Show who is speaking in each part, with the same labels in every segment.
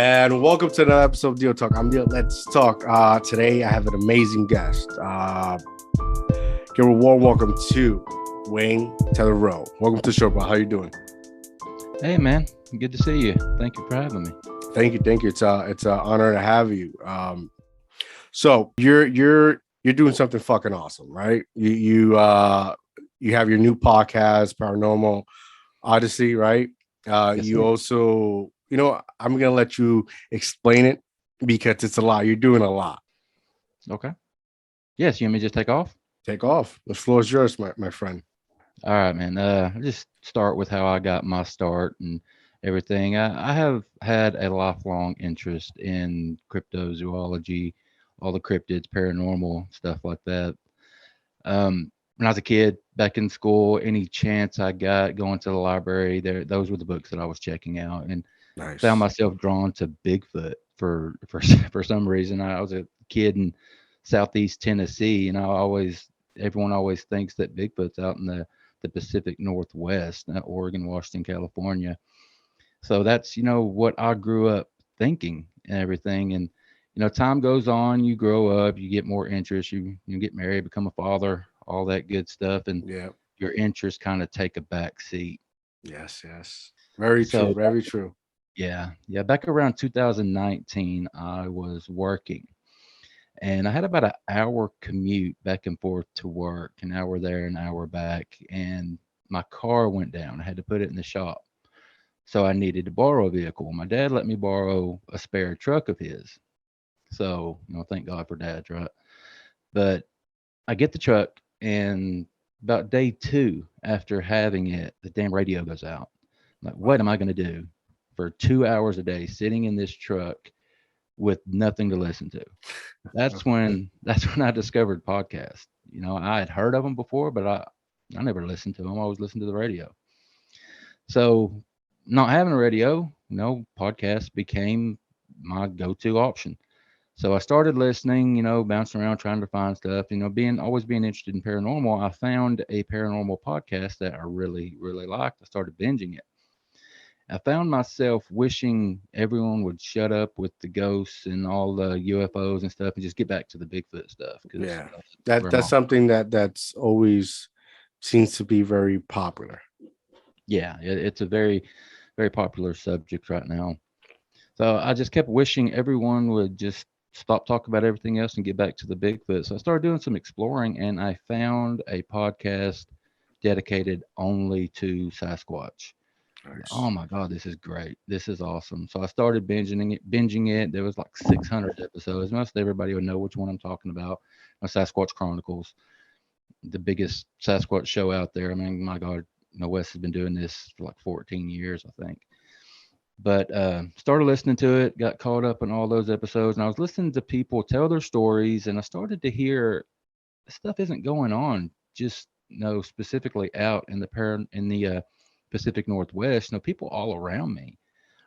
Speaker 1: And welcome to another episode of DIOTALK. I'm Dio. Let's talk. Today I have an amazing guest. Give a warm welcome to Wayne Totherow. Welcome to the show, bro. How you doing?
Speaker 2: Hey, man. Good to see you. Thank you for having me.
Speaker 1: Thank you. It's an honor to have you. So you're doing something fucking awesome, right? You have your new podcast, Paranormal Odyssey, right?
Speaker 2: Yes,
Speaker 1: You
Speaker 2: sir.
Speaker 1: also, I'm gonna let you explain it because it's a lot. You're doing a lot.
Speaker 2: Okay. Yes, you want me to just take off?
Speaker 1: Take off. The floor is yours, my friend.
Speaker 2: All right, man. I'll just start with how I got my start and everything. I have had a lifelong interest in cryptozoology, all the cryptids, paranormal stuff like that. When I was a kid, back in school, any chance I got going to the library, those were the books that I was checking out, and found
Speaker 1: Nice.
Speaker 2: myself drawn to Bigfoot for for some reason. I was a kid in Southeast Tennessee, and everyone always thinks that Bigfoot's out in the Pacific Northwest, Oregon, Washington, California. So that's what I grew up thinking and everything. And time goes on, you grow up, you get more interest, you get married, become a father, all that good stuff, and
Speaker 1: Yeah.
Speaker 2: your interests kind of take a back seat.
Speaker 1: Yes. Very true.
Speaker 2: So
Speaker 1: Very true.
Speaker 2: yeah, back around 2019, I was working, and I had about an hour commute back and forth to work, an hour there, an hour back, and my car went down. I had to put it in the shop. So I needed to borrow a vehicle. My dad let me borrow a spare truck of his. So, thank God for dads, right? But I get the truck, and about day two after having it, the damn radio goes out. I'm like, what
Speaker 1: Wow.
Speaker 2: am I going to do for 2 hours a day sitting in this truck with nothing to listen to? That's when I discovered podcasts. I had heard of them before, but I never listened to them. I always listened to the radio. So, not having a radio, podcast became my go-to option. So I started listening, bouncing around trying to find stuff, being always being interested in paranormal. I found a paranormal podcast that I really, really liked. I started binging it. I found myself wishing everyone would shut up with the ghosts and all the UFOs and stuff and just get back to the Bigfoot stuff because
Speaker 1: Yeah.
Speaker 2: that's where
Speaker 1: That's
Speaker 2: my
Speaker 1: something that's always seems to be very popular.
Speaker 2: yeah, it's a very, very popular subject right now. So I just kept wishing everyone would just stop talking about everything else and get back to the Bigfoot. So I started doing some exploring, and I found a podcast dedicated only to Sasquatch. Oh
Speaker 1: Nice.
Speaker 2: my God, this is great. This is awesome. So I started binging it. There was like 600 episodes. Most everybody would know which one I'm talking about. Sasquatch Chronicles, the biggest Sasquatch show out there. I mean, my God, Wes has been doing this for like 14 years, I think. But started listening to it, got caught up in all those episodes, and I was listening to people tell their stories, and I started to hear stuff isn't going on just specifically out in the Pacific Northwest. People all around me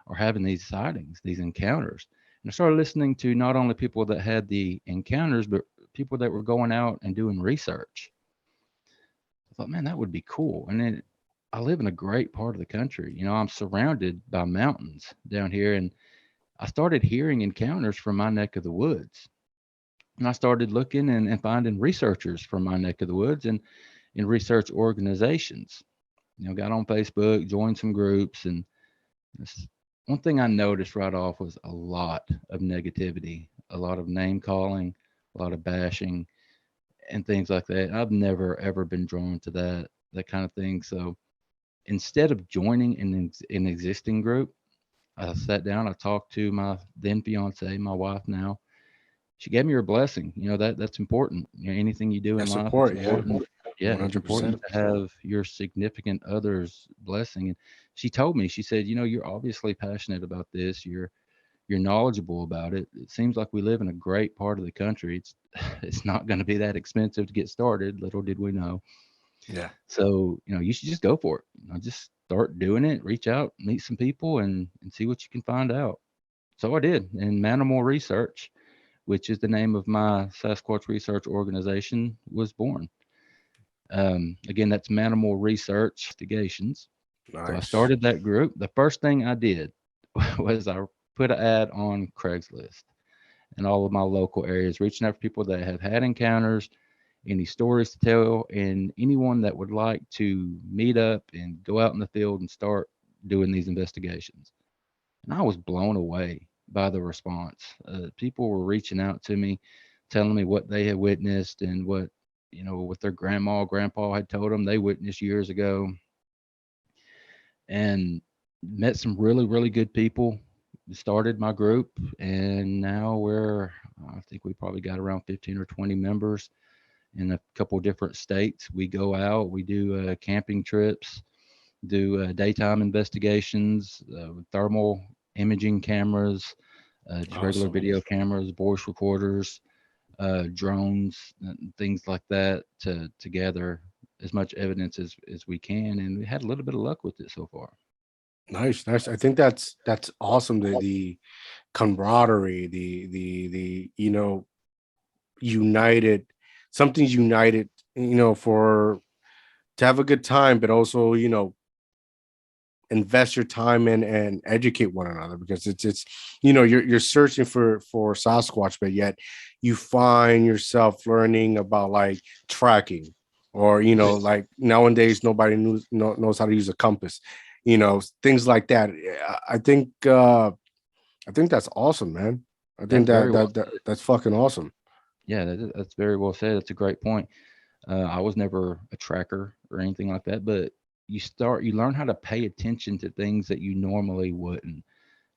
Speaker 2: are having these sightings, these encounters. And I started listening to not only people that had the encounters, but people that were going out and doing research. I thought, man, that would be cool. And then I live in a great part of the country. I'm surrounded by mountains down here, and I started hearing encounters from my neck of the woods. And I started looking and finding researchers from my neck of the woods and in research organizations. Got on Facebook, joined some groups, and one thing I noticed right off was a lot of negativity, a lot of name calling, a lot of bashing, and things like that. I've never ever been drawn to that kind of thing. So instead of joining an existing group, I sat down. I talked to my then fiance, my wife now. She gave me her blessing. That's important. Anything you do in
Speaker 1: That's
Speaker 2: life, it's
Speaker 1: support. Yeah.
Speaker 2: important. Yeah, it's important
Speaker 1: 100%.
Speaker 2: to have your significant other's blessing. And she told me, she said, you're obviously passionate about this. You're knowledgeable about it. It seems like we live in a great part of the country. It's it's not going to be that expensive to get started. Little did we know.
Speaker 1: Yeah.
Speaker 2: So, you should just go for it. Just start doing it, reach out, meet some people and see what you can find out. So I did. And Manimal Research, which is the name of my Sasquatch research organization, was born. Again, that's Manimal Research Investigations. So I
Speaker 1: Nice.
Speaker 2: started that group. The first thing I did was I put an ad on Craigslist in all of my local areas, reaching out for people that have had encounters, any stories to tell, and anyone that would like to meet up and go out in the field and start doing these investigations. And I was blown away by the response. People were reaching out to me, telling me what they had witnessed and what their grandma or grandpa had told them they witnessed years ago, and met some really, really good people. Started my group, and now I think we probably got around 15 or 20 members in a couple different states. We go out, we do camping trips, do daytime investigations with thermal imaging cameras, just regular
Speaker 1: Awesome.
Speaker 2: video cameras, voice recorders, drones, and things like that to gather as much evidence as we can. And we had a little bit of luck with it so far.
Speaker 1: Nice, nice. I think that's awesome. The camaraderie, the united, something's united, for to have a good time, but also, invest your time in and educate one another, because it's you're searching for Sasquatch, but yet you find yourself learning about like tracking, or like nowadays nobody knows how to use a compass, things like that. I think that's awesome, man. I think
Speaker 2: That's very well.
Speaker 1: that's fucking awesome.
Speaker 2: Yeah, that's very well said. That's a great point. I was never a tracker or anything like that, but you learn how to pay attention to things that you normally wouldn't.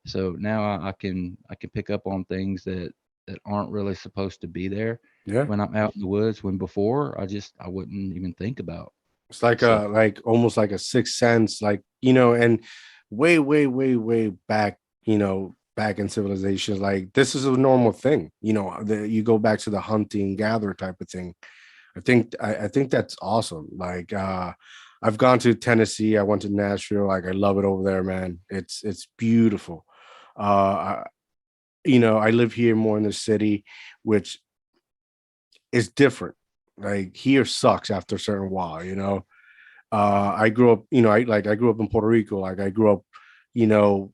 Speaker 2: So now I can pick up on things that aren't really supposed to be there
Speaker 1: Yeah.
Speaker 2: when I'm out in the woods. When before I wouldn't even think about.
Speaker 1: It's like
Speaker 2: So
Speaker 1: almost like a sixth sense, like, and way, way, way, way back, back in civilizations, like this is a normal thing. You go back to the hunting gatherer type of thing. I think that's awesome. Like I've gone to Tennessee, I went to Nashville, like I love it over there, man. It's beautiful. I, I live here more in the city, which is different. Like here sucks after a certain while, I grew up, I grew up in Puerto Rico. Like I grew up, you know,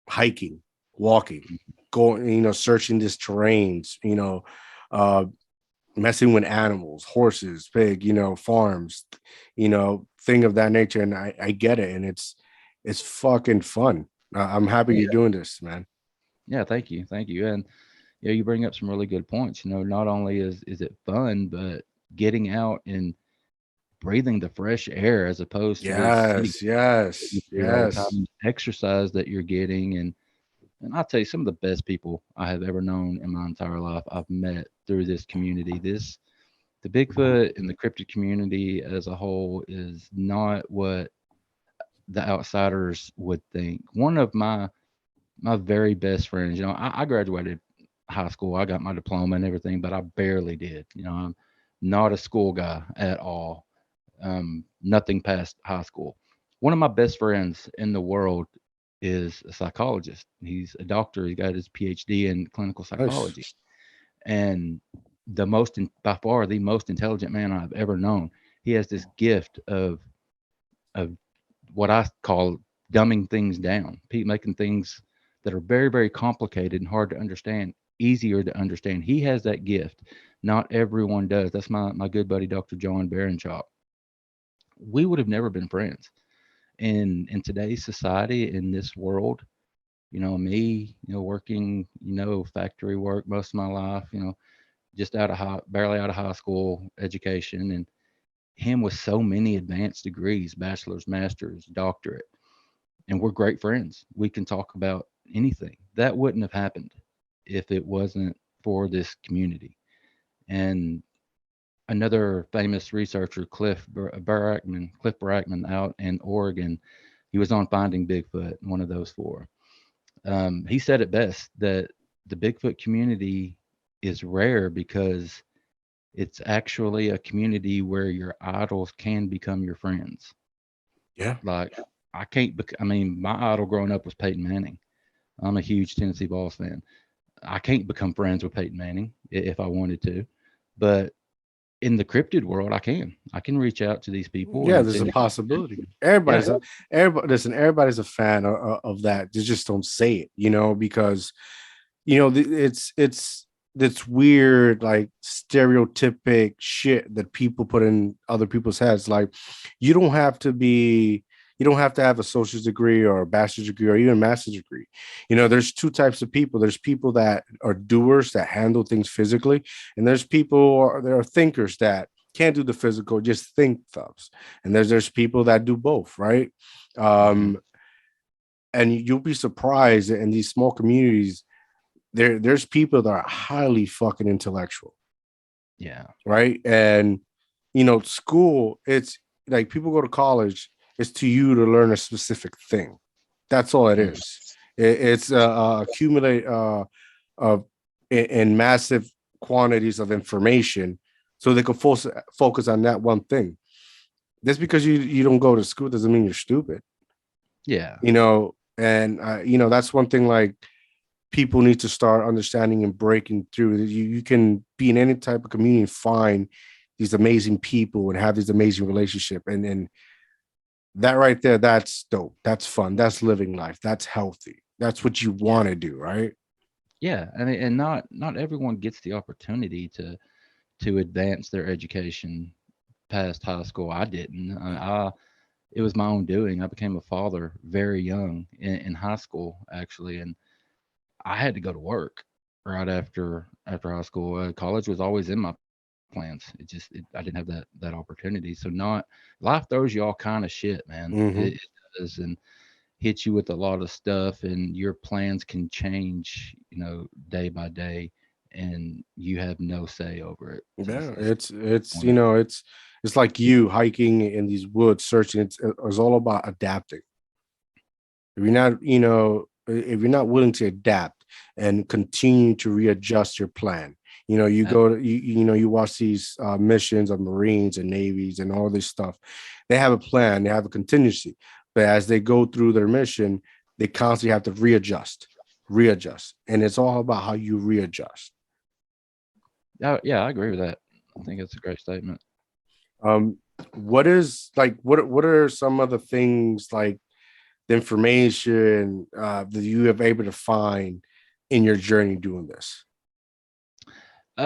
Speaker 1: hiking, walking, going, searching these terrains, uh, messing with animals, horses, pig, farms, thing of that nature. And I get it. And it's fucking fun. I'm happy
Speaker 2: yeah,
Speaker 1: you're doing this, man.
Speaker 2: yeah, thank you, and you bring up some really good points. Not only is it fun, but getting out and breathing the fresh air as opposed to this city
Speaker 1: Yes,
Speaker 2: that you
Speaker 1: yes,
Speaker 2: see all the time,
Speaker 1: yes.
Speaker 2: and exercise that you're getting. And I'll tell you, some of the best people I have ever known in my entire life, I've met through this community. The Bigfoot and the cryptid community as a whole is not what the outsiders would think. One of my very best friends, I graduated high school, I got my diploma and everything, but I barely did. I'm not a school guy at all. Nothing past high school. One of my best friends in the world is a psychologist. He's a doctor. He got his PhD in clinical
Speaker 1: Nice.
Speaker 2: psychology, and by far the most intelligent man I've ever known. He has this gift of what I call dumbing things down, making things that are very, very complicated and hard to understand easier to understand. He has that gift. Not everyone does. That's my good buddy, Dr. John Baranchop. We would have never been friends in today's society, in this world. Me, working, factory work most of my life, just barely out of high school education, and him with so many advanced degrees, bachelor's, master's, doctorate, and we're great friends. We can talk about anything. That wouldn't have happened if it wasn't for this community. And another famous researcher, Cliff Barackman out in Oregon, he was on Finding Bigfoot, one of those four. He said it best that the Bigfoot community is rare because it's actually a community where your idols can become your friends.
Speaker 1: Yeah.
Speaker 2: Like I can't, I mean, my idol growing up was Peyton Manning. I'm a huge Tennessee Vols fan. I can't become friends with Peyton Manning if I wanted to, but in the cryptid world, I can reach out to these people
Speaker 1: Yeah,
Speaker 2: and
Speaker 1: there's
Speaker 2: send
Speaker 1: a
Speaker 2: them.
Speaker 1: possibility.
Speaker 2: Yeah,
Speaker 1: Everybody. Listen, everybody's a fan of that. They just don't say it, because it's weird, like stereotypic shit that people put in other people's heads. Like, you don't have to be, you don't have to have a associate's degree or a bachelor's degree or even a master's degree. There's two types of people. There's people that are doers that handle things physically, and there's people, or there are thinkers that can't do the physical, just think thoughts. And there's people that do both, right?
Speaker 2: hmm,
Speaker 1: Um, and you'll be surprised in these small communities. There's people that are highly fucking intellectual,
Speaker 2: yeah,
Speaker 1: right? And school, it's like people go to college, it's to you to learn a specific thing. That's all it
Speaker 2: mhm,
Speaker 1: is. It's accumulate of in massive quantities of information, so they can focus on that one thing. Just because you don't go to school doesn't mean you're stupid,
Speaker 2: yeah,
Speaker 1: and that's one thing, like, people need to start understanding and breaking through. You can be in any type of community and find these amazing people and have these amazing relationship, and that right there, that's dope. That's fun. That's living life. That's healthy. That's what you want to do, right?
Speaker 2: yeah. I mean, and not everyone gets the opportunity to advance their education past high school. I didn't. It was my own doing. I became a father very young in high school, actually, and I had to go to work right after high school. College was always in my plans. I didn't have that opportunity. So not life throws you all kind of shit, man. It
Speaker 1: Mm-hmm.
Speaker 2: does, and hits you with a lot of stuff, and your plans can change, day by day, and you have no say over it.
Speaker 1: Yeah,
Speaker 2: It's
Speaker 1: it's
Speaker 2: one of the
Speaker 1: it's like you hiking in these woods, searching. It's all about adapting. If you're not willing to adapt and continue to readjust your plan, you
Speaker 2: uh,
Speaker 1: go to you watch these missions of Marines and Navies and all this stuff. They have a plan, they have a contingency, but as they go through their mission, they constantly have to readjust, and it's all about how you readjust.
Speaker 2: yeah, I agree with that. I think it's a great statement.
Speaker 1: um what is like what are some of the things, like the information that you have able to find in your journey doing this?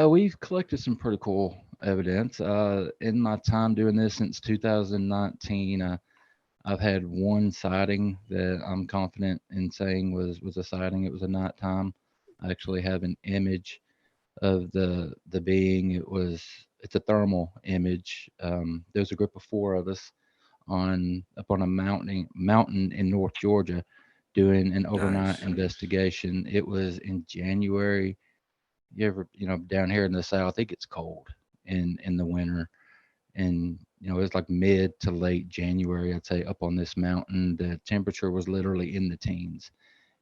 Speaker 2: We've collected some pretty cool evidence. In my time doing this since 2019, I've had one sighting that I'm confident in saying was a sighting. It was a nighttime. I actually have an image of the being. It's a thermal image. There was a group of four of us on up on a mountain in North Georgia doing an overnight
Speaker 1: Nice.
Speaker 2: investigation. It was in January. You ever, down here in the South, it gets cold in the winter, and it was like mid to late January, I'd say, up on this mountain. The temperature was literally in the teens.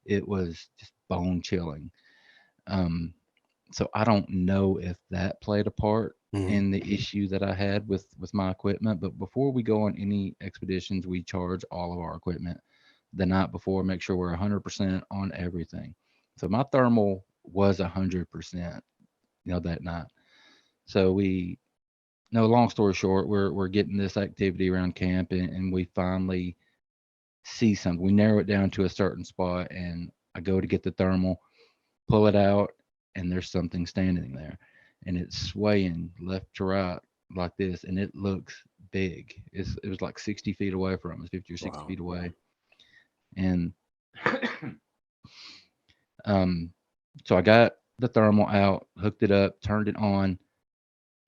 Speaker 2: It was just bone chilling. Um, so I don't know if that played a part
Speaker 1: Mhm.
Speaker 2: in the issue that I had with my equipment. But before we go on any expeditions, we charge all of our equipment the night before, make sure we're 100% on everything. So my thermal was 100%, that night. So we no, long story short, we're getting this activity around camp, and we finally see something. We narrow it down to a certain spot, and I go to get the thermal, pull it out, and there's something standing there, and it's swaying left to right like this, and it looks big. It was like 60 feet away from us, 50 or 60
Speaker 1: Wow.
Speaker 2: feet away, and um, so I got the thermal out, hooked it up, turned it on,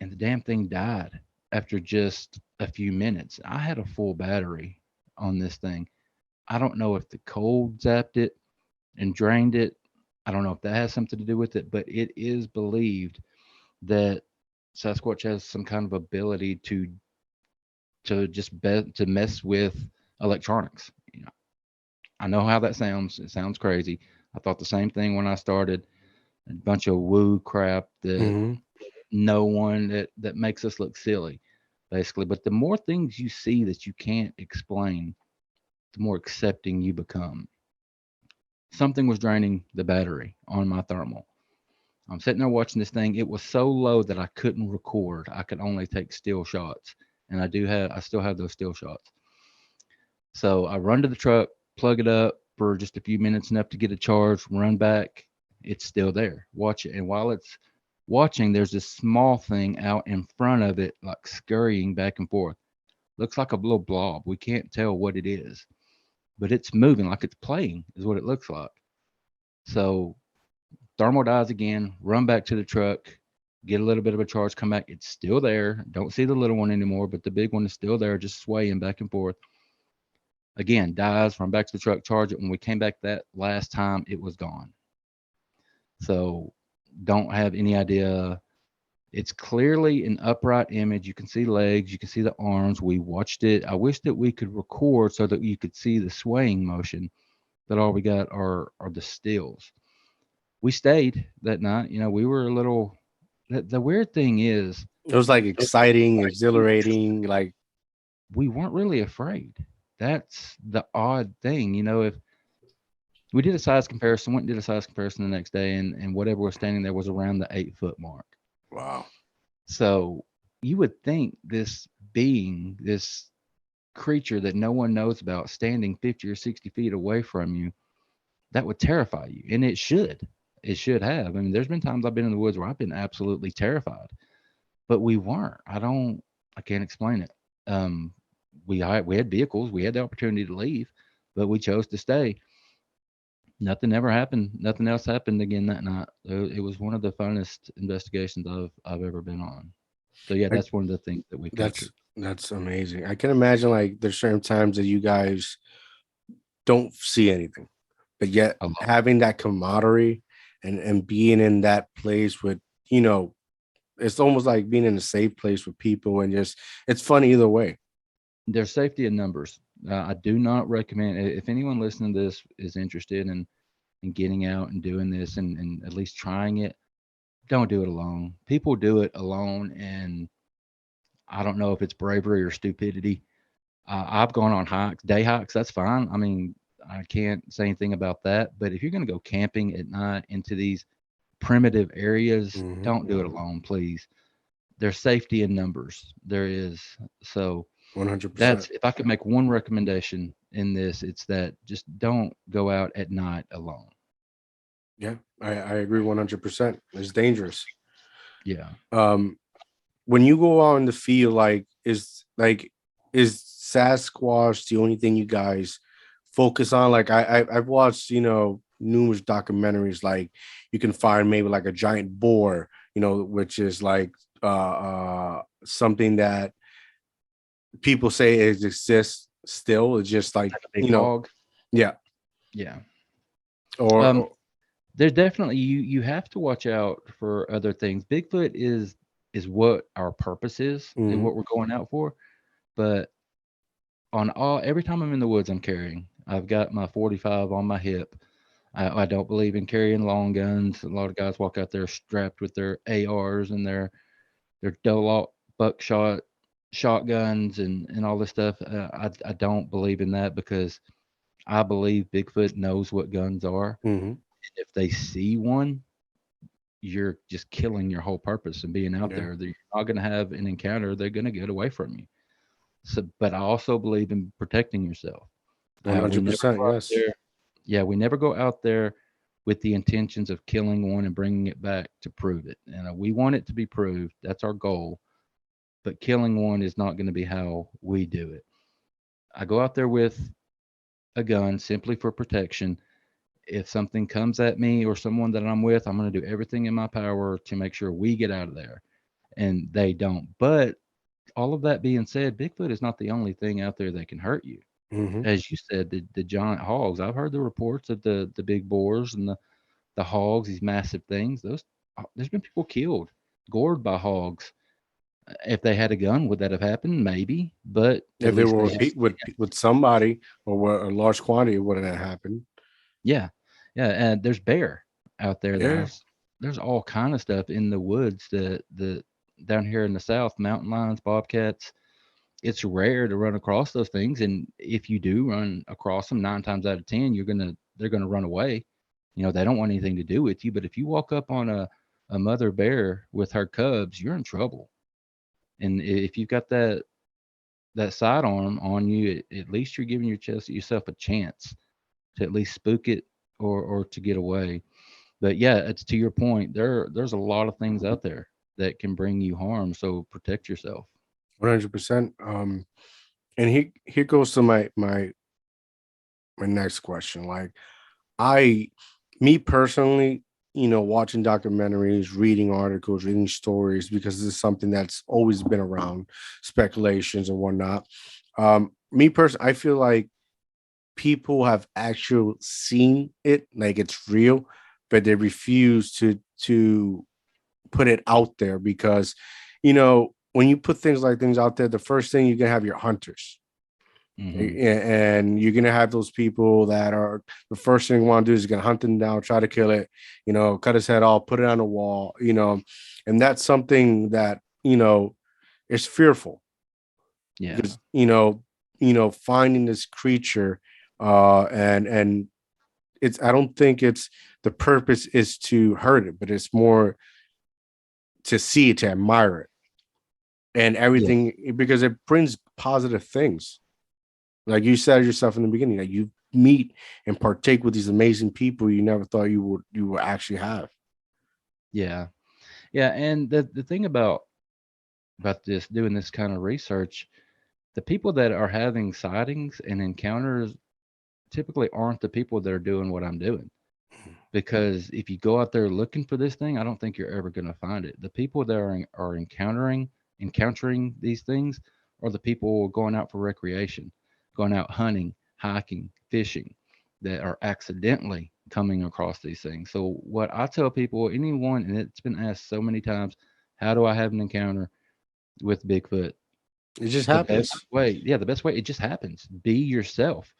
Speaker 2: and the damn thing died after just a few minutes. I had a full battery on this thing. I don't know if the cold zapped it and drained it. I don't know if that has something to do with it, but it is believed that Sasquatch has some kind of ability to mess with electronics. I know how that sounds. It sounds crazy. I thought the same thing when I started. A bunch of woo crap that
Speaker 1: Hmm.
Speaker 2: no one that makes us look silly, basically. But the more things you see that you can't explain, the more accepting you become. Something was draining the battery on my thermal. I'm sitting there watching this thing. It was so low that I couldn't record. I could only take still shots. And I still have those still shots. So I run to the truck, plug it up for just a few minutes, enough to get a charge, run back. It's still there. Watch it. And while it's watching, there's this small thing out in front of it, like scurrying back and forth. Looks like a little blob. We can't tell what it is, but it's moving like it's playing, is what it looks like. So thermal dies again, run back to the truck, get a little bit of a charge, come back. It's still there. Don't see the little one anymore, but the big one is still there, just swaying back and forth. Again, dies, run back to the truck, charge it. When we came back that last time, it was gone. So don't have any idea. It's clearly an upright image. You can see legs, you can see the arms. We watched it. I wish that we could record so that you could see the swaying motion, but all we got are the stills. We stayed that night. We were a little. The weird thing is,
Speaker 1: It was like exciting, exhilarating, like
Speaker 2: we weren't really afraid. That's the odd thing. If we did a size comparison, went and did a size comparison the next day, and whatever was standing there was around the 8 foot mark.
Speaker 1: wow.
Speaker 2: So you would think this being, this creature that no one knows about, standing 50 or 60 feet away from you, that would terrify you. And it should. It should have. I mean, there's been times I've been in the woods where I've been absolutely terrified, but we weren't. I can't explain it. We had vehicles, we had the opportunity to leave, but we chose to stay. Nothing ever happened. Nothing else happened again that night. It was one of the funnest investigations I've ever been on. So yeah, that's one of the things that we captured.
Speaker 1: That's amazing. I can imagine like there's certain times that you guys don't see anything, but yet having that camaraderie and being in that place with, it's almost like being in a safe place with people, and just it's fun either way.
Speaker 2: There's safety in numbers. I do not recommend, if anyone listening to this is interested in getting out and doing this and at least trying it, don't do it alone. People do it alone, and I don't know if it's bravery or stupidity. I've gone on hikes, day hikes. That's fine. I mean, I can't say anything about that. But if you're going to go camping at night into these primitive areas, don't do it alone, please. There's safety in numbers. There is. So
Speaker 1: 100%.
Speaker 2: that's, if I could make one recommendation in this, it's that just don't go out at night alone.
Speaker 1: Yeah, I agree 100%. It's dangerous.
Speaker 2: Yeah.
Speaker 1: When you go out in the field, is Sasquatch the only thing you guys focus on? Like I've watched, numerous documentaries. Like you can find maybe like a giant boar, which is like something that people say it exists still. It's just like
Speaker 2: a big hog.
Speaker 1: Yeah.
Speaker 2: Or there's definitely you have to watch out for other things. Bigfoot is what our purpose is and what we're going out for. But every time I'm in the woods, I'm carrying. I've got my 45 on my hip. I don't believe in carrying long guns. A lot of guys walk out there strapped with their ARs and their double buckshot shotguns and all this stuff. I don't believe in that, because I believe Bigfoot knows what guns are. If they see one, you're just killing your whole purpose and being out there. You're not going to have an encounter. They're going to get away from you. So, but I also believe in protecting yourself.
Speaker 1: 100%. Yes.
Speaker 2: Yeah, we never go out there with the intentions of killing one and bringing it back to prove it. And we want it to be proved. That's our goal. But killing one is not going to be how we do it. I go out there with a gun simply for protection. If something comes at me or someone that I'm with, I'm going to do everything in my power to make sure we get out of there, and they don't. But all of that being said, Bigfoot is not the only thing out there that can hurt you. As you said, the giant hogs. I've heard the reports of the big boars and the hogs, these massive things. There's been people killed, gored by hogs. If they had a gun, would that have happened? Maybe, but
Speaker 1: if they were with somebody or a large quantity, it wouldn't have happened.
Speaker 2: Yeah, and there's bear out there.
Speaker 1: Yeah.
Speaker 2: There's all kind of stuff in the woods. The down here in the south, mountain lions, bobcats. It's rare to run across those things, and if you do run across them, 9 times out of 10, they're gonna run away. They don't want anything to do with you. But if you walk up on a a mother bear with her cubs, you're in trouble. And if you've got that sidearm on you, at least you're giving yourself a chance to at least spook it or to get away. But yeah, it's to your point. There's a lot of things out there that can bring you harm. So protect yourself.
Speaker 1: 100%. And here goes to my next question. Like, me personally, watching documentaries, reading articles, reading stories, because this is something that's always been around, speculations and whatnot. Me personally, I feel like people have actually seen it, like it's real, but they refuse to put it out there because, when you put things out there, the first thing you're gonna have your hunters.
Speaker 2: Hmm.
Speaker 1: And you're gonna have those people that are the first thing you want to do is gonna hunt him down, try to kill it, cut his head off, put it on the wall, and that's something that is fearful
Speaker 2: Yeah.
Speaker 1: because finding this creature, and it's I don't think it's the purpose is to hurt it, but it's more to see it, to admire it, and
Speaker 2: Yeah.
Speaker 1: everything because it brings positive things. Like you said yourself in the beginning, that you meet and partake with these amazing people you never thought you would actually have.
Speaker 2: Yeah. Yeah. And the thing about this doing this kind of research, the people that are having sightings and encounters typically aren't the people that are doing what I'm doing. Because if you go out there looking for this thing, I don't think you're ever going to find it. The people that are encountering these things are the people going out for recreation, going out hunting, hiking, fishing, that are accidentally coming across these things. So what I tell people, anyone, and it's been asked so many times, how do I have an encounter with Bigfoot?
Speaker 1: It just
Speaker 2: The best
Speaker 1: happens.
Speaker 2: way, yeah, the best way, it just happens. Be yourself.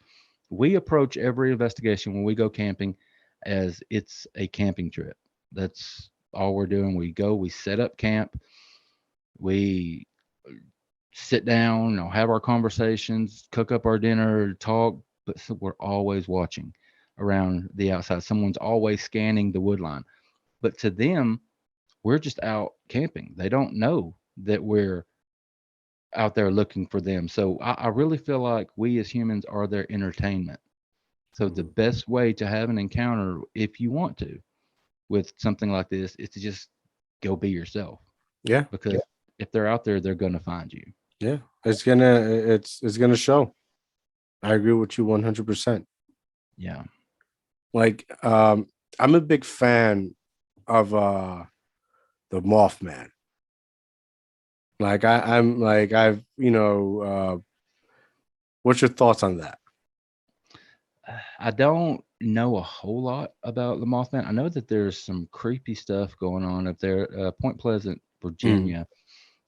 Speaker 2: We approach every investigation when we go camping as it's a camping trip. That's all we're doing. We go, we set up camp, we sit down, have our conversations, cook up our dinner, talk, but so we're always watching around the outside. Someone's always scanning the wood line. But to them, we're just out camping. They don't know that we're out there looking for them. So I really feel like we as humans are their entertainment. So the best way to have an encounter, if you want to, with something like this, is to just go be yourself.
Speaker 1: Yeah,
Speaker 2: Because if they're out there, they're gonna find you.
Speaker 1: yeah. It's gonna show. I agree with you 100%.
Speaker 2: Yeah.
Speaker 1: Like, I'm a big fan of the Mothman. Like I'm like I've what's your thoughts on that?
Speaker 2: I don't know a whole lot about the Mothman. I know that there's some creepy stuff going on up there. Point Pleasant,
Speaker 1: Mm,
Speaker 2: Virginia,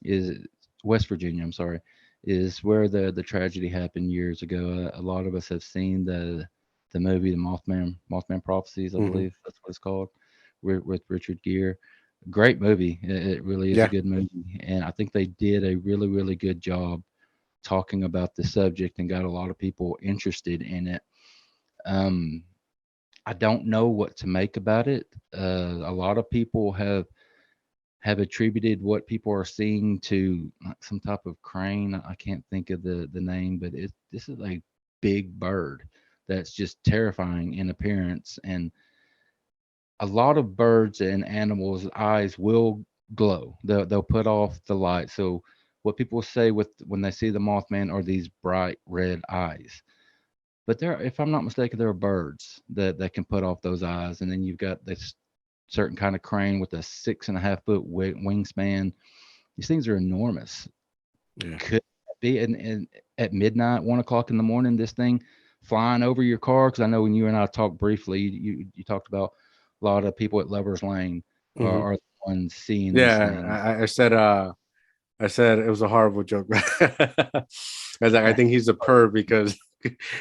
Speaker 2: is West Virginia. I'm sorry, is where the tragedy happened years ago. A lot of us have seen the movie, the Mothman Prophecies. I
Speaker 1: mhm.
Speaker 2: believe that's what it's called, with Richard Gere. Great movie. It really is a
Speaker 1: Yeah.
Speaker 2: good movie, and I think they did a really really good job talking about the subject and got a lot of people interested in it. Um, I don't know what to make about it. A lot of people have attributed what people are seeing to like some type of crane. I can't think of the name, but this is a big bird that's just terrifying in appearance. And a lot of birds and animals' eyes will glow. They'll put off the light. So what people say with when they see the Mothman are these bright red eyes. But there, if I'm not mistaken, there are birds that can put off those eyes, and then you've got this certain kind of crane with a 6.5 foot wingspan. These things are enormous.
Speaker 1: Yeah.
Speaker 2: Could be, and at midnight, 1 o'clock in the morning, this thing flying over your car. Because I know when you and I talked briefly, you talked about a lot of people at Lovers Lane
Speaker 1: Mhm.
Speaker 2: are the ones seeing these
Speaker 1: Yeah.
Speaker 2: things.
Speaker 1: I said it was a horrible joke. I was like, I think he's a perv because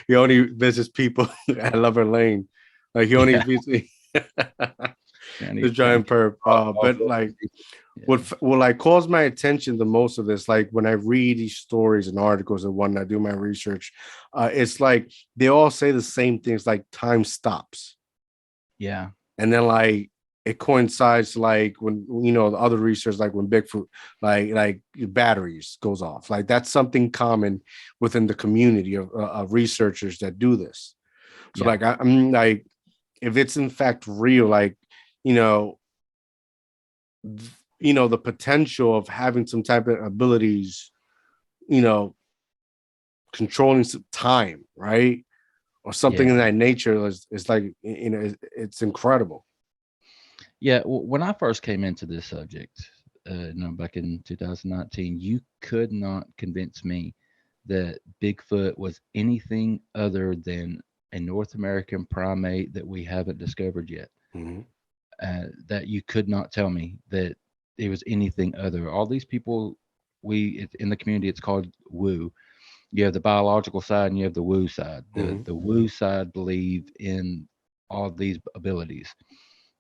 Speaker 1: he only visits people at Lover Lane. Like he only
Speaker 2: Yeah,
Speaker 1: visits
Speaker 2: and
Speaker 1: the
Speaker 2: he's trying
Speaker 1: giant
Speaker 2: to get
Speaker 1: perv.
Speaker 2: off
Speaker 1: But like
Speaker 2: yeah,
Speaker 1: what like calls my attention the most of this, like when I read these stories and articles and when I do my research, it's like they all say the same things, like time stops.
Speaker 2: yeah,
Speaker 1: And then like it coincides like when the other research, like when Bigfoot, like batteries goes off. Like that's something common within the community of researchers that do this. So
Speaker 2: Yeah.
Speaker 1: like I'm like, if it's in fact real, like you know, the potential of having some type of abilities, you know, controlling some time, right? Or something in
Speaker 2: Yeah.
Speaker 1: that nature is like, it's incredible.
Speaker 2: Yeah. When I first came into this subject, back in 2019, you could not convince me that Bigfoot was anything other than a North American primate that we haven't discovered yet.
Speaker 1: Mm-hmm.
Speaker 2: That you could not tell me that it was anything other. All these people, in the community, it's called woo. You have the biological side and you have the woo side.
Speaker 1: Mm-hmm.
Speaker 2: The woo side believe in all these abilities,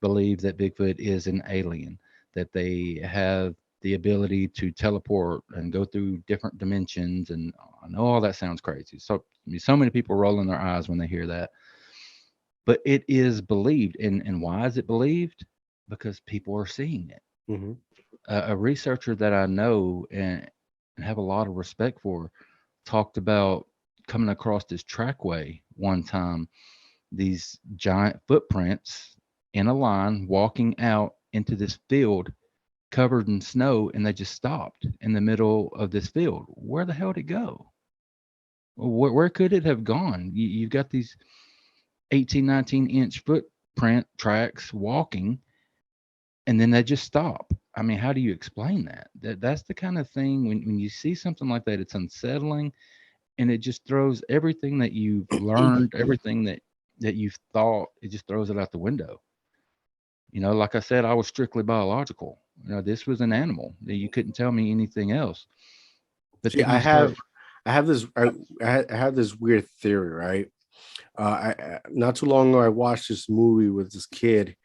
Speaker 2: believe that Bigfoot is an alien, that they have the ability to teleport and go through different dimensions. And I know all that sounds crazy. So, so many people rolling their eyes when they hear that. But it is believed. And why is it believed? Because people are seeing it.
Speaker 1: Mm-hmm.
Speaker 2: A researcher that I know and have a lot of respect for talked about coming across this trackway one time, these giant footprints in a line walking out into this field covered in snow, and they just stopped in the middle of this field. Where the hell did it go? Where could it have gone? You've got these 18, 19-inch footprint tracks walking, and then they just stop. I mean, how do you explain that? That's the kind of thing when you see something like that, it's unsettling, and it just throws everything that you've learned, everything that you've thought, it just throws it out the window. Like I said, I was strictly biological. This was an animal. You couldn't tell me anything else. But
Speaker 1: See,
Speaker 2: then
Speaker 1: I
Speaker 2: you start,
Speaker 1: have, I have this, I have this weird theory, right? Not too long ago, I watched this movie with this kid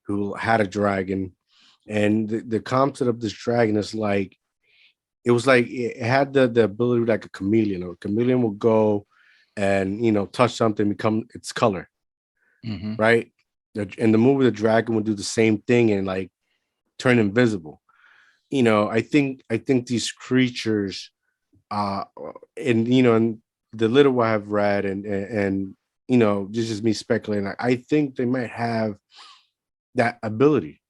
Speaker 1: who had a dragon, and the concept of this dragon is like, it was like it had the ability like a chameleon. Or a chameleon will go and touch something, become its color,
Speaker 2: hmm
Speaker 1: right? In the movie, the dragon would do the same thing and like turn invisible. I think these creatures, uh, and and the little I have read, and this is me speculating. I think they might have that ability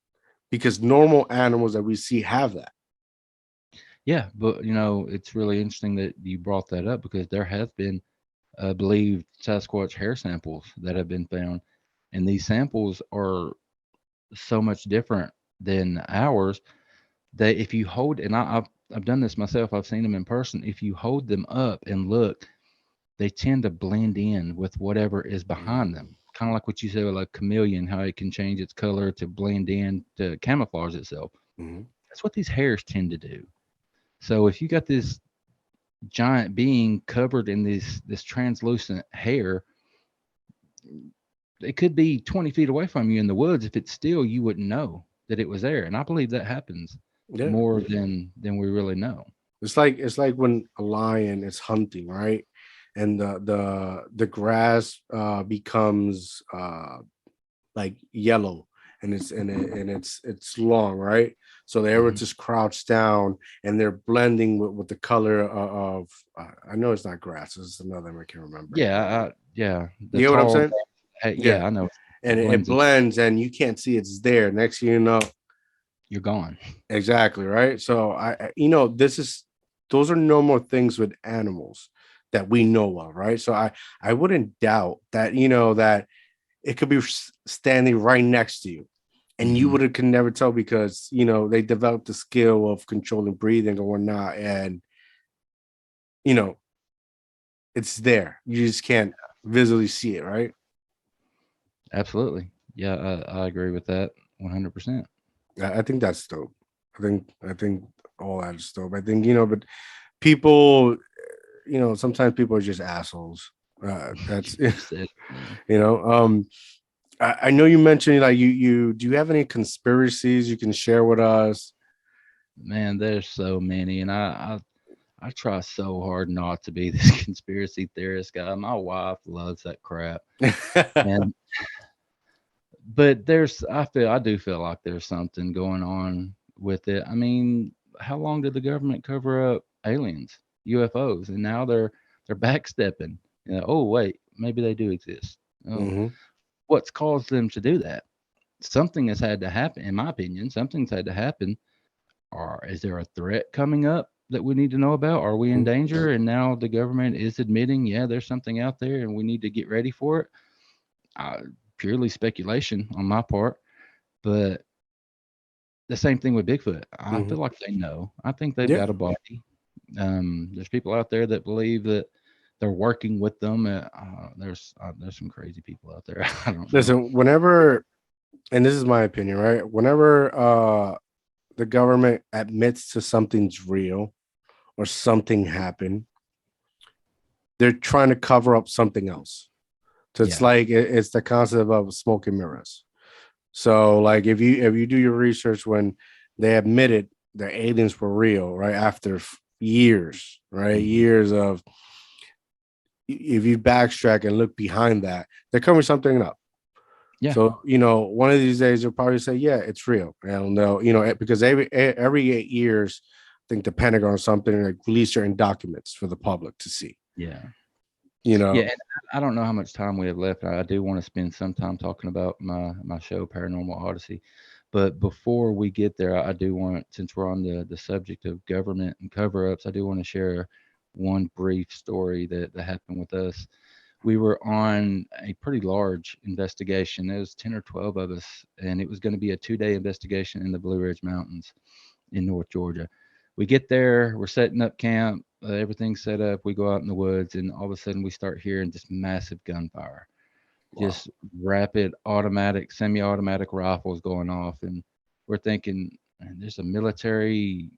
Speaker 1: because normal animals that we see have that.
Speaker 2: yeah, but it's really interesting that you brought that up because there have been believed Sasquatch hair samples that have been found, and these samples are so much different than ours that if you hold, and I've done this myself, I've seen them in person. If you hold them up and look, they tend to blend in with whatever is behind them. Kind of like what you said with like chameleon, how it can change its color to blend in to camouflage itself.
Speaker 1: Mm-hmm.
Speaker 2: That's what these hairs tend to do. So if you got this giant being covered in this translucent hair, it could be 20 feet away from you in the woods. If it's still, you wouldn't know that it was there. And I believe that happens
Speaker 1: Yeah,
Speaker 2: more than we really know.
Speaker 1: it's like when a lion is hunting, right? And the grass becomes like yellow, and it's long, right? So they were
Speaker 2: hmm
Speaker 1: just crouched down and they're blending with the color of I know it's not grass, it's another one I can't remember.
Speaker 2: Yeah,
Speaker 1: You
Speaker 2: the
Speaker 1: get what I'm
Speaker 2: tall.
Speaker 1: saying? Yeah.
Speaker 2: Yeah, I know.
Speaker 1: And
Speaker 2: It
Speaker 1: it
Speaker 2: blends in.
Speaker 1: blends and you can't see it's there. Next thing you know,
Speaker 2: You're gone.
Speaker 1: exactly, right? So this is those are normal things with animals that we know of, right? So I wouldn't doubt that that it could be standing right next to you, and you
Speaker 2: hmm
Speaker 1: would can never tell because they developed the skill of controlling breathing or not, and you know it's there. You just can't visually see it, right?
Speaker 2: Absolutely. Yeah, I agree with that 100%.
Speaker 1: I think that's dope. I think all that is dope. I think but people, sometimes people are just assholes. That's
Speaker 2: You said it, man.
Speaker 1: you know. I know you mentioned like you do you have any conspiracies you can share with us?
Speaker 2: Man, there's so many, and I try so hard not to be this conspiracy theorist guy. My wife loves that crap, and But I do feel like there's something going on with it. I mean, how long did the government cover up aliens, UFOs, and now they're backstepping? Oh wait, maybe they do exist. Oh,
Speaker 1: Hmm.
Speaker 2: what's caused them to do that? Something has had to happen, in my opinion. Something's had to happen. Or is there a threat coming up that we need to know about? Are we in danger? And now the government is admitting, yeah, there's something out there, and we need to get ready for it. Uh, Purely speculation on my part, but the same thing with Bigfoot. I
Speaker 1: Hmm.
Speaker 2: feel like they know. I think they've
Speaker 1: Yeah.
Speaker 2: got a body. There's people out there that believe that they're working with them. There's some crazy people out there. I don't know.
Speaker 1: Listen, whenever, and this is my opinion, right? Whenever the government admits to something's real or something happened, they're trying to cover up something else. So it's
Speaker 2: Yeah,
Speaker 1: like it's the concept of smoke and mirrors. So like if you do your research when they admitted that aliens were real, right? After years, right?
Speaker 2: hmm,
Speaker 1: Years of, if you backtrack and look behind that, they're covering something up.
Speaker 2: yeah,
Speaker 1: So, one of these days you'll probably say, yeah, it's real. And they'll, because every 8 years, I think the Pentagon or something like release certain documents for the public to see.
Speaker 2: yeah,
Speaker 1: You
Speaker 2: yeah.
Speaker 1: know,
Speaker 2: And I don't know how much time we have left. I do want to spend some time talking about my show, Paranormal Odyssey. But before we get there, I do want, since we're on the subject of government and cover ups, I do want to share one brief story that happened with us. We were on a pretty large investigation. There was 10 or 12 of us, and it was going to be a 2-day investigation in the Blue Ridge Mountains in North Georgia. We get there, we're setting up camp, everything's set up. We go out in the woods, and all of a sudden we start hearing just massive gunfire,
Speaker 1: wow.
Speaker 2: just rapid automatic, semi automatic rifles going off. And we're thinking, "Man, there's a military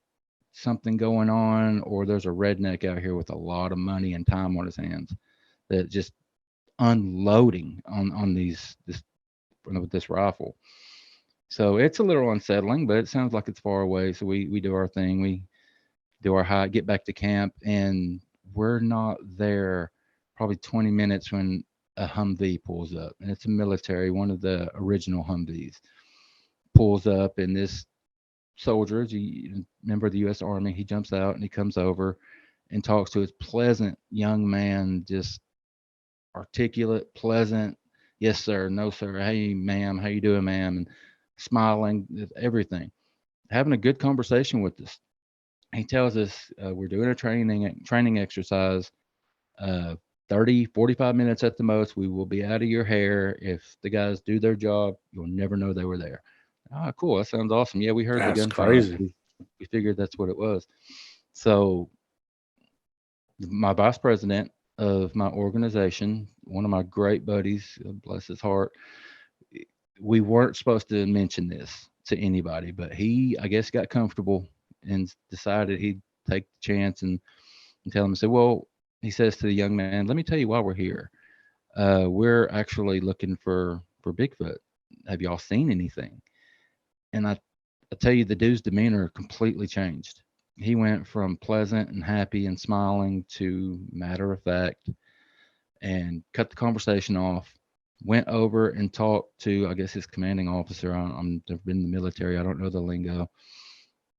Speaker 2: something going on, or there's a redneck out here with a lot of money and time on his hands that just unloading on with this rifle." So it's a little unsettling, but it sounds like it's far away. So we do our thing. We do our hike, get back to camp, and we're not there probably 20 minutes when a Humvee pulls up, and it's a military, one of the original Humvees pulls up, and this soldier, is a member of the U.S. Army, he jumps out and he comes over and talks to his pleasant young man, just articulate, pleasant. Yes, sir. No, sir. Hey, ma'am. How you doing, ma'am? And smiling, everything. Having a good conversation with us. He tells us we're doing a training exercise. Uh, 30, 45 minutes at the most. We will be out of your hair. If the guys do their job, you'll never know they were there. Ah, cool. That sounds awesome. Yeah, we heard the
Speaker 1: That's
Speaker 2: gunfire.
Speaker 1: crazy.
Speaker 2: We figured that's what it was. So my vice president of my organization, one of my great buddies, bless his heart, we weren't supposed to mention this to anybody, but he, I guess, got comfortable and decided he'd take the chance and tell him. I said, well, he says to the young man, let me tell you why we're here. We're actually looking for Bigfoot. Have y'all seen anything? And I tell you, the dude's demeanor completely changed. He went from pleasant and happy and smiling to matter of fact, and cut the conversation off. Went over and talked to, I guess, his commanding officer. I've been in the military. I don't know the lingo,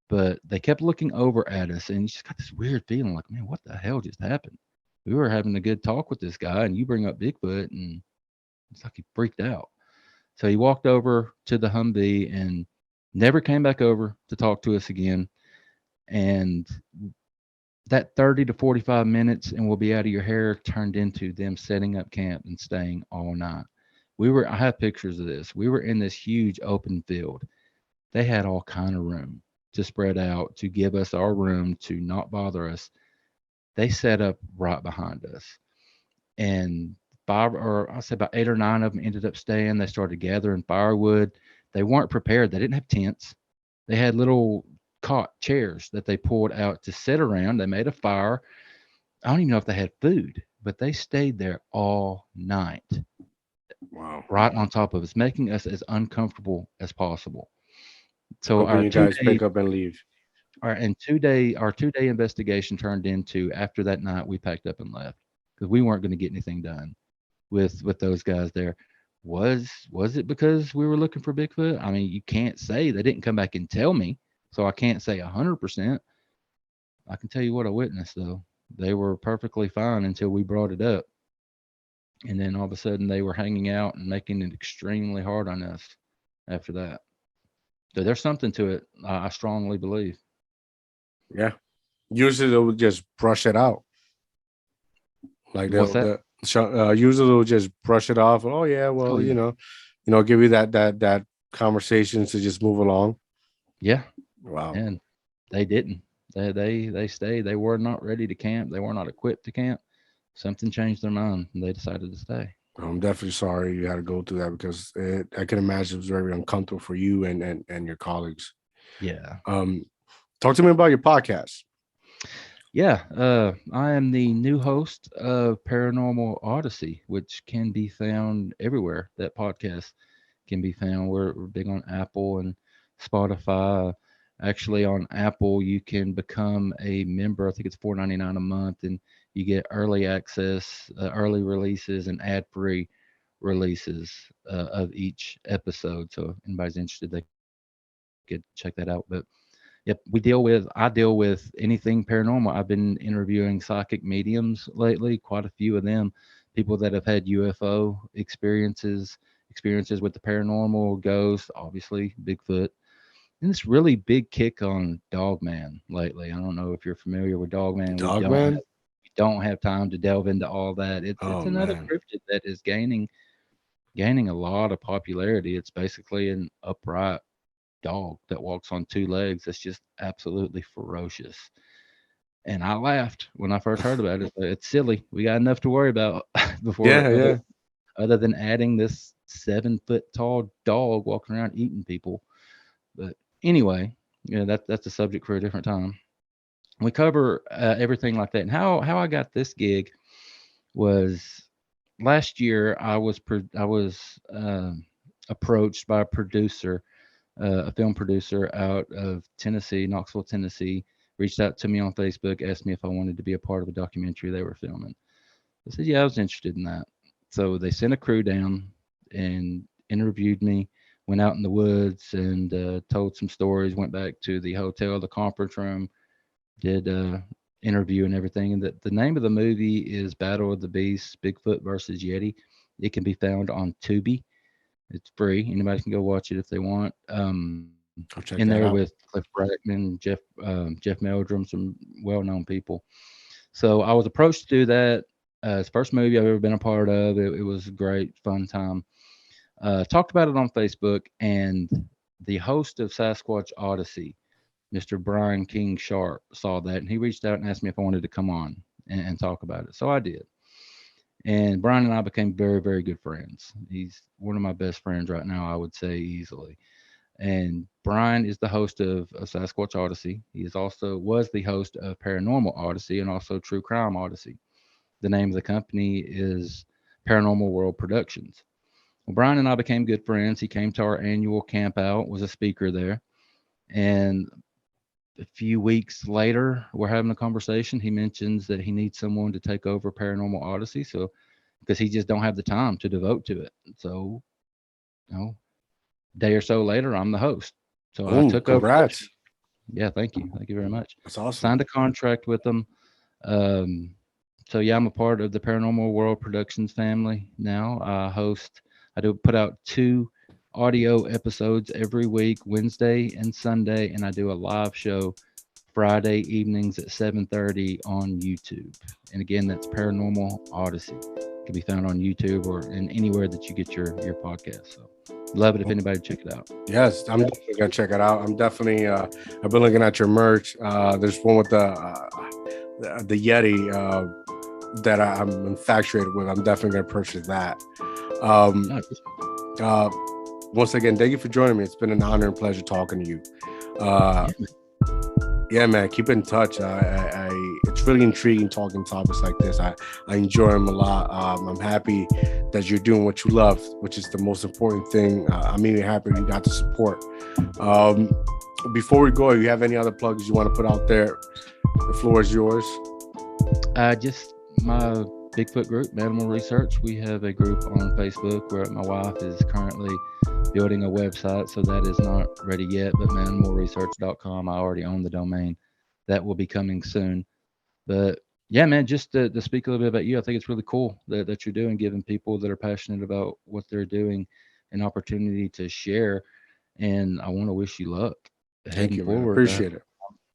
Speaker 2: but they kept looking over at us, and you just got this weird feeling like, man, what the hell just happened? We were having a good talk with this guy, and you bring up Bigfoot, and it's like he freaked out. So he walked over to the Humvee and never came back over to talk to us again. And that 30 to 45 minutes and we'll be out of your hair turned into them setting up camp and staying all night. I have pictures of this. We were in this huge open field. They had all kind of room to spread out, to give us our room, to not bother us. They set up right behind us. And five, or I say about 8 or 9 of them ended up staying. They started gathering firewood. They weren't prepared. They didn't have tents. They had little cot chairs that they pulled out to sit around. They made a fire. I don't even know if they had food, but they stayed there all night,
Speaker 1: Wow.
Speaker 2: right on top of us, making us as uncomfortable as possible. So
Speaker 1: Hoping
Speaker 2: our
Speaker 1: you
Speaker 2: two
Speaker 1: guys
Speaker 2: day
Speaker 1: pick up and leave.
Speaker 2: our 2-day investigation turned into, after that night we packed up and left because we weren't going to get anything done with those guys there. Was it because we were looking for Bigfoot? I mean, you can't say. They didn't come back and tell me, so I can't say 100%. I can tell you what I witnessed though. They were perfectly fine until we brought it up, and then all of a sudden they were hanging out and making it extremely hard on us after that. So there's something to it. I strongly believe.
Speaker 1: Yeah. Usually they'll just brush it out. Like
Speaker 2: What's that?
Speaker 1: usually they'll just brush it off. Oh yeah,
Speaker 2: Oh
Speaker 1: well,
Speaker 2: yeah,
Speaker 1: give you that conversation to just move along.
Speaker 2: yeah.
Speaker 1: Wow.
Speaker 2: And they didn't. They stayed. They were not ready to camp. They were not equipped to camp. Something changed their mind, and they decided to stay.
Speaker 1: I'm definitely sorry you had to go through that because I can imagine it was very uncomfortable for you and your colleagues.
Speaker 2: Yeah.
Speaker 1: Um, Talk to me about your podcast.
Speaker 2: Yeah, I am the new host of Paranormal Odyssey, which can be found everywhere that podcast can be found. We're big on Apple and Spotify. Actually, on Apple, you can become a member. I think it's $4.99 a month, and you get early access, early releases, and ad-free releases of each episode. So, if anybody's interested, they could check that out. But yep, I deal with anything paranormal. I've been interviewing psychic mediums lately, quite a few of them, people that have had UFO experiences with the paranormal, ghosts, obviously Bigfoot, and this really big kick on Dogman lately. I don't know if you're familiar with Dogman.
Speaker 1: Dogman?
Speaker 2: We don't have time to delve into all that. It's
Speaker 1: Oh
Speaker 2: another
Speaker 1: man.
Speaker 2: cryptid that is gaining a lot of popularity. It's basically an upright dog that walks on two legs that's just absolutely ferocious. And I laughed when I first heard about it. It's silly. We got enough to worry about before
Speaker 1: Yeah, yeah.
Speaker 2: other than adding this 7 foot tall dog walking around eating people. But anyway, that's a subject for a different time. We cover everything like that. And how I got this gig was last year. I was approached by a film producer out of Tennessee, Knoxville, Tennessee, reached out to me on Facebook, asked me if I wanted to be a part of a documentary they were filming. I said, yeah, I was interested in that. So they sent a crew down and interviewed me, went out in the woods and told some stories, went back to the hotel, the conference room, did interview and everything. And the name of the movie is Battle of the Beasts, Bigfoot versus Yeti. It can be found on Tubi. It's free. Anybody can go watch it if they want.
Speaker 1: I'll check
Speaker 2: In
Speaker 1: that
Speaker 2: there
Speaker 1: out.
Speaker 2: with Cliff Brackman, Jeff Meldrum, some well-known people. So I was approached to do that. It's the first movie I've ever been a part of. It was a great, fun time. Talked about it on Facebook, and the host of Sasquatch Odyssey, Mr. Brian King Sharp, saw that, and he reached out and asked me if I wanted to come on and talk about it. So I did. And Brian and I became very, very good friends. He's one of my best friends right now, I would say easily. And Brian is the host of Sasquatch Odyssey. He is also was the host of Paranormal Odyssey and also True Crime Odyssey. The name of the company is Paranormal World Productions. Well, Brian and I became good friends. He came to our annual camp out, was a speaker there. And a few weeks later, we're having a conversation. He mentions that he needs someone to take over Paranormal Odyssey. So, because he just don't have the time to devote to it. So, day or so later, I'm the host. So I
Speaker 1: Oh,
Speaker 2: took over.
Speaker 1: congrats.
Speaker 2: Yeah, thank you. Thank you very much.
Speaker 1: That's awesome.
Speaker 2: Signed a contract with them. Um, so yeah, I'm a part of the Paranormal World Productions family now. I do put out 2 audio episodes every week, Wednesday and Sunday, and I do a live show Friday evenings at 7:30 on YouTube. And again, that's Paranormal Odyssey. It can be found on YouTube or in anywhere that you get your podcast. So love it if anybody check it out.
Speaker 1: Yes, I'm definitely gonna check it out. I'm definitely I've been looking at your merch. There's one with the Yeti that I'm infatuated with. I'm definitely gonna purchase that.
Speaker 2: Nice.
Speaker 1: Once again, thank you for joining me. It's been an honor and pleasure talking to you. Yeah, man, keep in touch. It's really intriguing talking topics like this. I enjoy them a lot. I'm happy that you're doing what you love, which is the most important thing. I'm even happy you got the support. Before we go, you have any other plugs you want to put out there? The floor is yours.
Speaker 2: Just my Bigfoot group, Manimal Research. We have a group on Facebook where my wife is currently building a website, so that is not ready yet, but manimalresearch.com. I already own the domain. That will be coming soon. But yeah, man, just to speak a little bit about you, I think it's really cool that you're doing, giving people that are passionate about what they're doing an opportunity to share. And I want to wish you luck
Speaker 1: Thank you, man.
Speaker 2: forward.
Speaker 1: Appreciate it.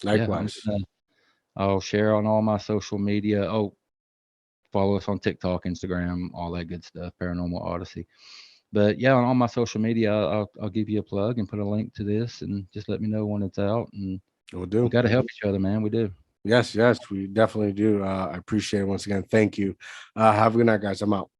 Speaker 1: Likewise.
Speaker 2: Yeah, I'll share on all my social media. Oh, follow us on TikTok, Instagram, all that good stuff, Paranormal Odyssey. But yeah, on all my social media, I'll give you a plug and put a link to this, and just let me know when it's out. And
Speaker 1: We'll do.
Speaker 2: we got to help each other, man. We do.
Speaker 1: Yes, we definitely do. I appreciate it once again. Thank you. Have a good night, guys. I'm out.